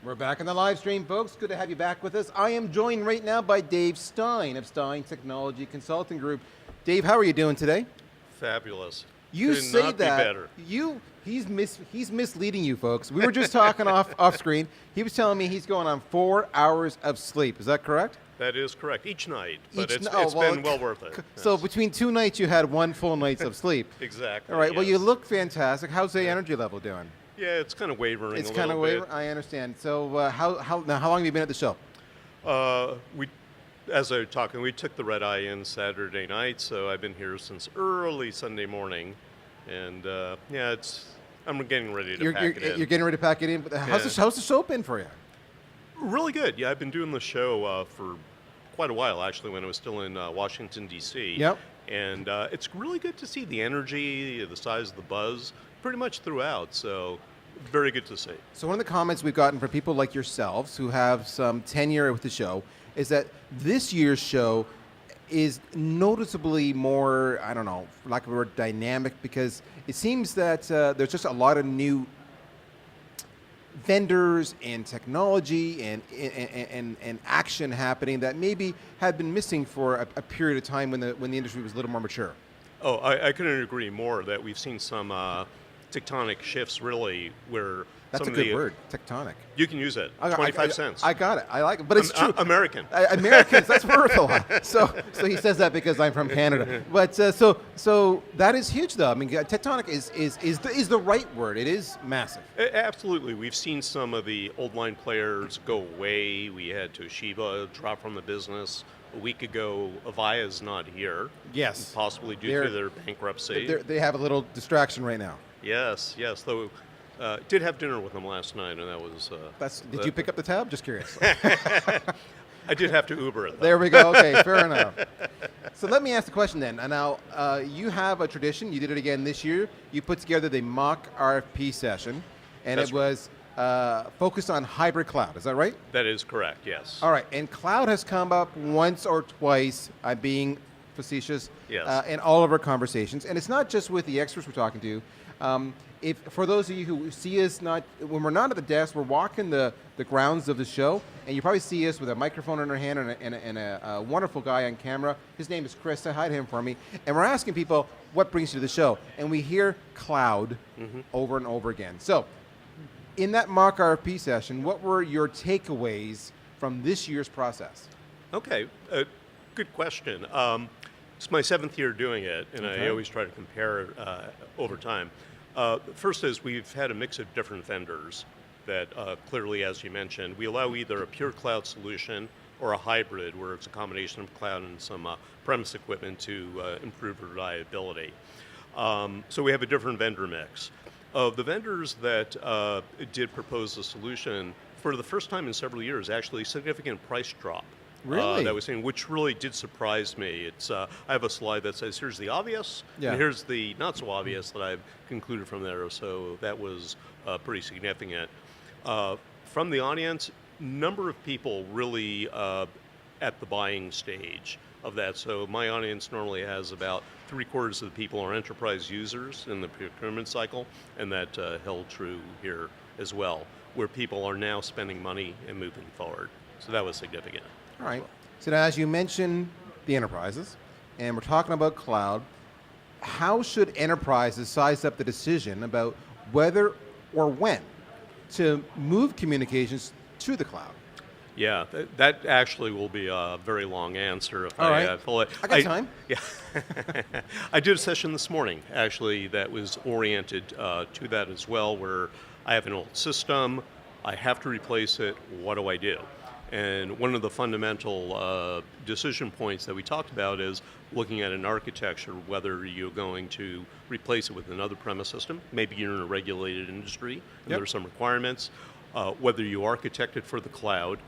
We're back in the live stream, folks. Good to have you back with us. I am joined right now by Dave Stein of Stein Technology Consulting Group. Dave, how are you doing today? Fabulous. You Could say not be that better. he's misleading you, folks. We were just talking off screen. He was telling me he's going on 4 hours of sleep. Is that correct? That is correct. Each night, but Each it's n- oh, well, been well worth it. So Yes. between 2 nights, you had 1 full night of sleep. Exactly. All right. Well, you yes. look fantastic. How's the energy level doing? Yeah, it's kind of wavering. It's a kind of little wavering. I understand. So how long have you been at the show? We, as I was talking, we took the red eye in Saturday night, so I've been here since early Sunday morning, and yeah, I'm getting ready to pack it in. You're getting ready to pack it in. But how's the show been for you? Really good. Yeah, I've been doing the show for quite a while, actually, when I was still in Washington, D.C. Yep. And it's really good to see the energy, the size of the buzz, pretty much throughout. So very good to see. So one of the comments we've gotten from people like yourselves who have some tenure with the show is that this year's show is noticeably more, I don't know, for lack of a word, dynamic, because it seems that there's just a lot of new vendors and technology and action happening that maybe had been missing for a period of time when the industry was a little more mature. Oh, I couldn't agree more that we've seen some tectonic shifts, really, where That's some a of good the, word, tectonic. You can use it. 25 cents. I got it. I like it, but it's true. American. Americans, that's worth a lot. So he says that because I'm from Canada. But so that is huge, though. I mean, tectonic is the right word. It is massive. Absolutely. We've seen some of the old line players go away. We had Toshiba drop from the business. A week ago, Avaya's not here. Yes. Possibly due to their bankruptcy. They have a little distraction right now. Yes. Though, did have dinner with them last night, and that was. Did you pick up the tab? Just curious. I did have to Uber it. Though. There we go. Okay, fair enough. So let me ask the question then. Now, you have a tradition. You did it again this year. You put together the Mock RFP session, and That's it was focused on hybrid cloud. Is that right? That is correct, yes. All right. And cloud has come up once or twice. I'm being facetious. Yes. In all of our conversations, and it's not just with the experts we're talking to. If for those of you who see us not when we're not at the desk, we're walking the grounds of the show, and you probably see us with a microphone in our hand and a wonderful guy on camera. His name is Chris. Say hi to him for me. And we're asking people what brings you to the show, and we hear cloud over and over again. So, in that mock RFP session, what were your takeaways from this year's process? Okay, good question. It's my 7th year doing it, and I always try to compare over time. First is we've had a mix of different vendors that clearly, as you mentioned, we allow either a pure cloud solution or a hybrid where it's a combination of cloud and some premise equipment to improve reliability. So we have a different vendor mix. Of the vendors that did propose a solution, for the first time in several years, actually significant price drop. Really? That was seen, which really did surprise me. It's I have a slide that says here's the obvious, and here's the not so obvious that I've concluded from there. So that was pretty significant. From the audience, number of people really at the buying stage of that. So my audience normally has about 3/4 of the people are enterprise users in the procurement cycle, and that held true here as well, where people are now spending money and moving forward. So that was significant. All right. So now, as you mentioned the enterprises, and we're talking about cloud, how should enterprises size up the decision about whether or when to move communications to the cloud? Yeah, that actually will be a very long answer. If All right. I got time. Yeah. I did a session this morning, actually, that was oriented to that as well, where I have an old system, I have to replace it, what do I do? And one of the fundamental decision points that we talked about is looking at an architecture, whether you're going to replace it with another premise system, maybe you're in a regulated industry, and there are some requirements, whether you architect it for the cloud.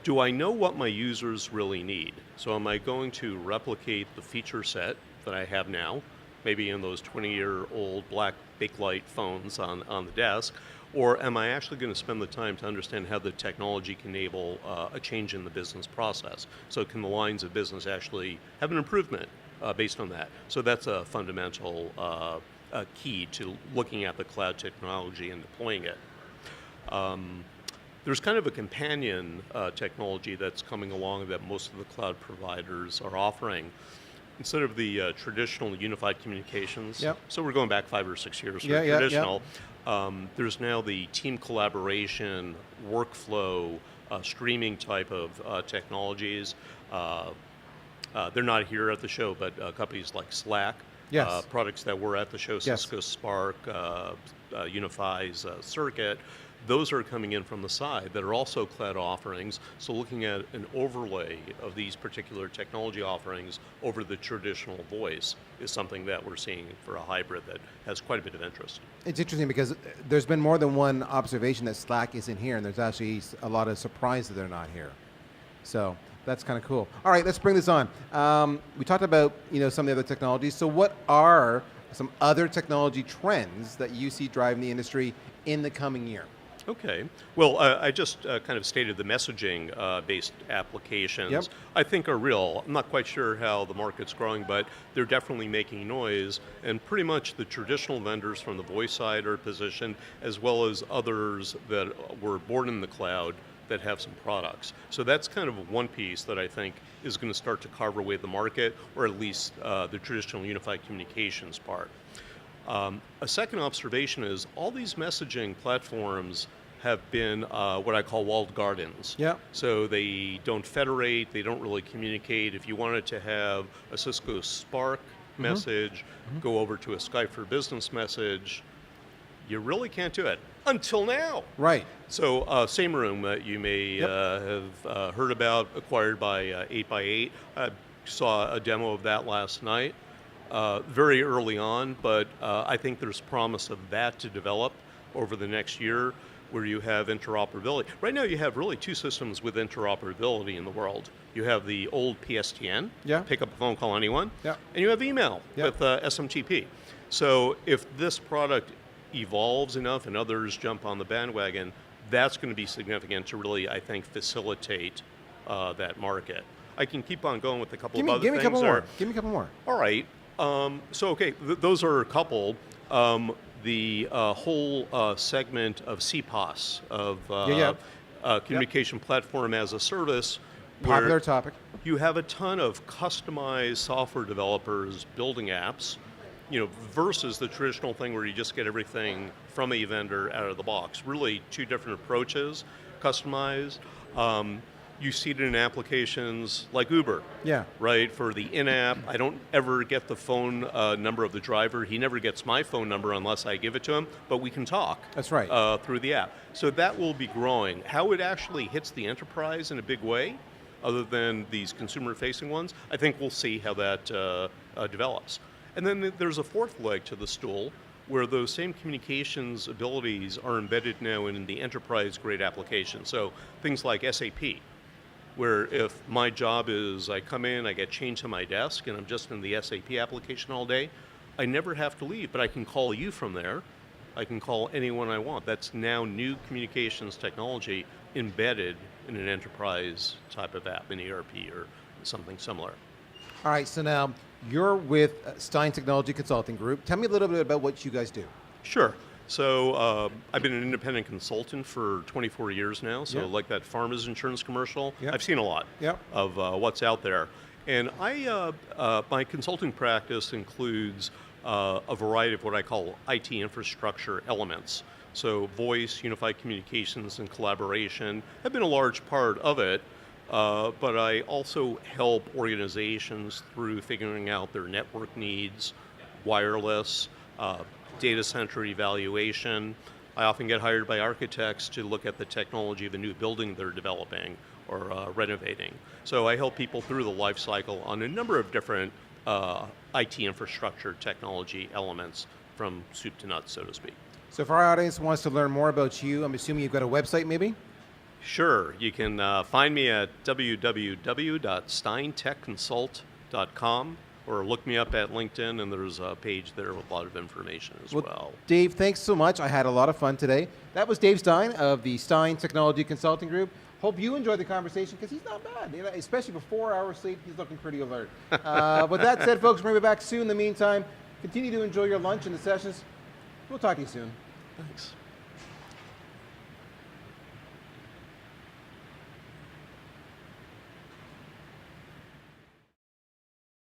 Do I know what my users really need? So am I going to replicate the feature set that I have now, maybe in those 20-year-old black bakelite phones on the desk, or am I actually going to spend the time to understand how the technology can enable a change in the business process? So can the lines of business actually have an improvement based on that? So that's a fundamental key to looking at the cloud technology and deploying it. There's kind of a companion technology that's coming along that most of the cloud providers are offering. Instead of the traditional unified communications, Yep. so we're going back 5 or 6 years for Yeah, yeah, traditional, there's now the team collaboration, workflow, streaming type of technologies. They're not here at the show, but companies like Slack, Yes. products that were at the show, Yes. Cisco Spark, Unifies, Circuit, those are coming in from the side that are also cloud offerings. So looking at an overlay of these particular technology offerings over the traditional voice is something that we're seeing for a hybrid that has quite a bit of interest. It's interesting because there's been more than one observation that Slack isn't here, and there's actually a lot of surprise that they're not here. So that's kind of cool. All right, let's bring this on. We talked about some of the other technologies. So what are some other technology trends that you see driving the industry in the coming year? Okay. Well, I just kind of stated the messaging-based applications, Yep. I think are real. I'm not quite sure how the market's growing, but they're definitely making noise. And pretty much the traditional vendors from the voice side are positioned, as well as others that were born in the cloud that have some products. So that's kind of one piece that I think is going to start to carve away the market, or at least the traditional unified communications part. A second observation is all these messaging platforms have been what I call walled gardens. Yeah. So they don't federate, they don't really communicate. If you wanted to have a Cisco Spark message, go over to a Skype for Business message, you really can't do it until now. Right. So Same Room that you may Yep. have heard about, acquired by 8x8. I saw a demo of that last night. Very early on, but I think there's promise of that to develop over the next year where you have interoperability. Right now you have really two systems with interoperability in the world. You have the old PSTN, Yeah. pick up a phone, call anyone, Yeah. and you have email Yeah. with SMTP. So if this product evolves enough and others jump on the bandwagon, that's going to be significant to really, I think, facilitate that market. I can keep on going with a couple of other Give me a things. couple there. more. Give me a couple more. All right. Those are a couple. The whole segment of CPOS, of communication platform as a service, Popular where topic. you have a ton of customized software developers building apps, versus the traditional thing where you just get everything from a vendor out of the box. Really two different approaches, customized. You see it in applications like Uber. Yeah. Right, for the in-app, I don't ever get the phone number of the driver. He never gets my phone number unless I give it to him, but we can talk. That's right. Through the app. So that will be growing. How it actually hits the enterprise in a big way, other than these consumer-facing ones, I think we'll see how that develops. And then there's a fourth leg to the stool, where those same communications abilities are embedded now in the enterprise-grade application. So things like SAP, where if my job is I come in, I get chained to my desk, and I'm just in the SAP application all day, I never have to leave, but I can call you from there. I can call anyone I want. That's now new communications technology embedded in an enterprise type of app, an ERP or something similar. All right, so now you're with Stein Technology Consulting Group. Tell me a little bit about what you guys do. Sure. So I've been an independent consultant for 24 years now. So Yeah. like that Farmers Insurance commercial, Yeah. I've seen a lot Yeah. of what's out there. And my consulting practice includes a variety of what I call IT infrastructure elements. So voice, unified communications, and collaboration have been a large part of it. But I also help organizations through figuring out their network needs, wireless, data center evaluation. I often get hired by architects to look at the technology of a new building they're developing or renovating. So I help people through the life cycle on a number of different IT infrastructure technology elements from soup to nuts, so to speak. So if our audience wants to learn more about you, I'm assuming you've got a website maybe? Sure. You can find me at www.steintechconsult.com or look me up at LinkedIn, and there's a page there with a lot of information as well. Dave, thanks so much. I had a lot of fun today. That was Dave Stein of the Stein Technology Consulting Group. Hope you enjoyed the conversation because he's not bad. Especially for 4 hours sleep, he's looking pretty alert. With that said, folks, we're going to be back soon. In the meantime, continue to enjoy your lunch and the sessions. We'll talk to you soon. Thanks.